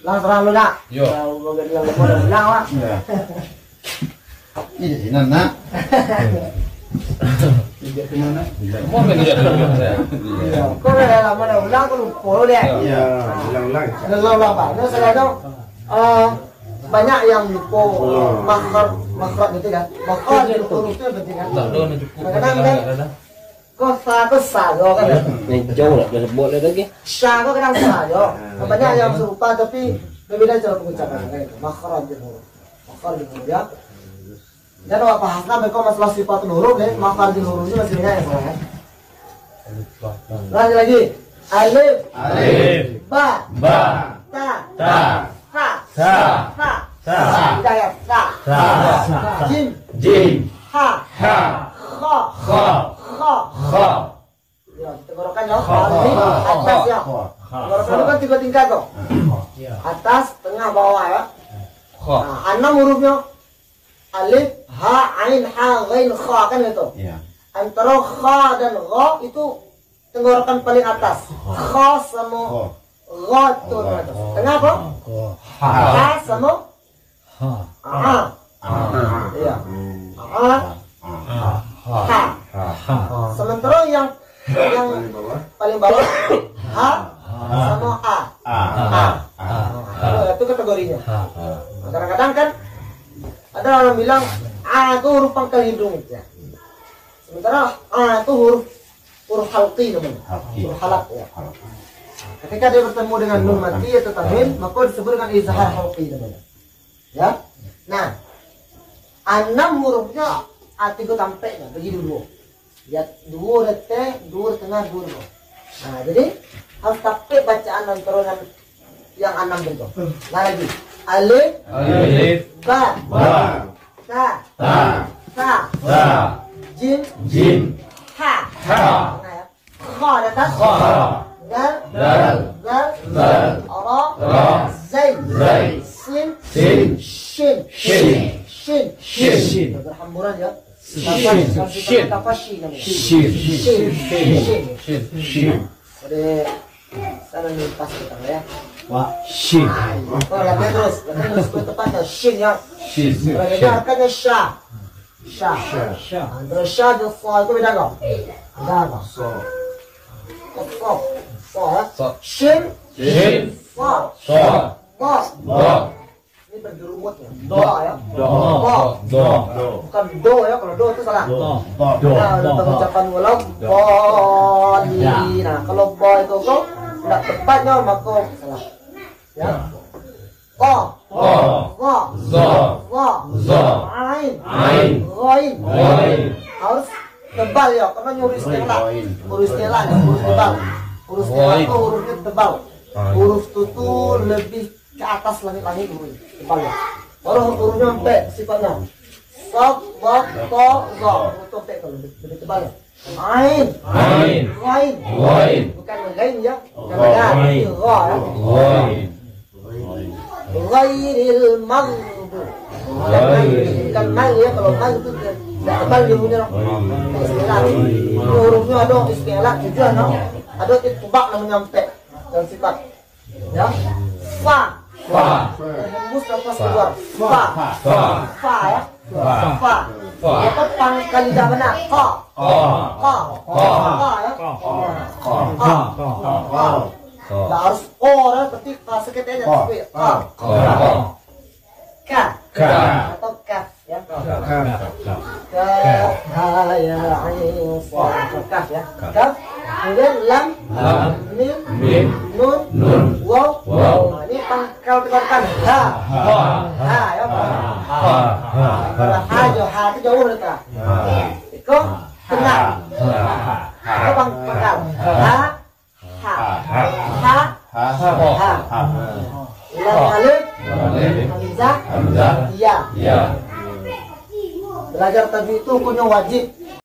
Langsung lu nak. Yo. Yang ulang lah. Ini di sana nak. Tidak kemana? Mau kerja dulu saya. Kau dah lama dah ulang kau lupa deh. Iya, ulang-ulang. Ulang pak. Nah saya tahu banyak yang lupa makhraj gitu kan. Makhraj itu penting kan. Tak ada cukup. Kadang-kadang kau sa jo kan. Ini jauh lah, dah sebut lagi. Sa kau kadang sa jo. Banyak yang serupa tapi berbeda cara pengucapan. Makhraj itu. Makhraj itu ya. Dan awak bahasnya mereka masalah sifat huruf ya, makhraj huruf itu masih banyak yang salah kan. Lagi. Alif, ba, ta, sa, tidak ya, sa, jim, ha, kha. Ya, tenggorokan ya, atas ya. Tenggorokan itu kan 3 tingkat kok. Atas, tengah, bawah ya. Nah, 6 hurufnya. Alif, ha, ain, ha, ghain, kha kan itu. Iya. Antara kha dan gha itu tenggorokan paling atas. Kha sama gha itu atas. Tengah apa? Ha sama ha. Iya. Ha. Sementara yang paling bawah ha sama a. Itu kategorinya. Kadang-kadang kan ada orang bilang a itu huruf pangkal hidung ya. Sementara a itu huruf halqi namanya. Huruf halaq ya. Ketika dia bertemu dengan nun mati atau tanwin, maka disebut dengan izhar halqi namanya. Ya. Nah, 6 hurufnya A3 tampaknya bagi dulu. Lihat 2 detik, 2 tengah, 2 bawah. Nah, jadi harus tampik bacaan antara yang 6 bentuk. Nah, lagi alif, ba, ta, jim, ha. Nah, ya. Kha di atas, dal, ra, zai, sin, shin. Berhamburan ya. Tafashi namanya. Shin. Jadi sana nih pas kita ya. Wah, shin. Oh, latihan terus tepatnya shin ya. Dengarkannya sha. Antara sha dan sa itu beda nggak? Beda nggak? So ya. Shin, sa. Ini bergerumut ya. Do ya. Bukan do ya. Kalau do itu salah. Nah, untuk ucapan ulang nah kalau bo itu kok tidak tepatnya maka salah. Ya. Ain, ghain. Harus tebal ya, karena nyuri stela. Huruf stela ya, huruf tebal. Huruf stela itu hurufnya tebal. Huruf itu lebih ke atas langit-langit huruf tebal ya. Baru hurufnya sampai sifatnya. Sob, bok, to, go. Itu sampai kalau lebih tebal ya. Ain, ghain. Bukan ghain ya. Bukan ghain, gha ya. Ghairil maghdub. Bukan mal ya, kalau mal itu tidak tebal dia punya istilah. Hurufnya ada istilah juga no. Ada itbaq namanya sampai dan sifat. Ya. Fa. Hembus nafas keluar. Fa ya. Fa. Apa pangkal lidah benar? Qa ya. Qa harus orang ketik sedikit aja tapi ka atau kaf ya. Ha ya ain kaf ya. Kaf kemudian lam mim nun waw. Nah, ini pangkal tekan ha ya. Kalau ha itu jauh dekat. Itu tengah. Itu pangkal Lam alif, hamzah, ya. Belajar tajwid itu hukumnya wajib.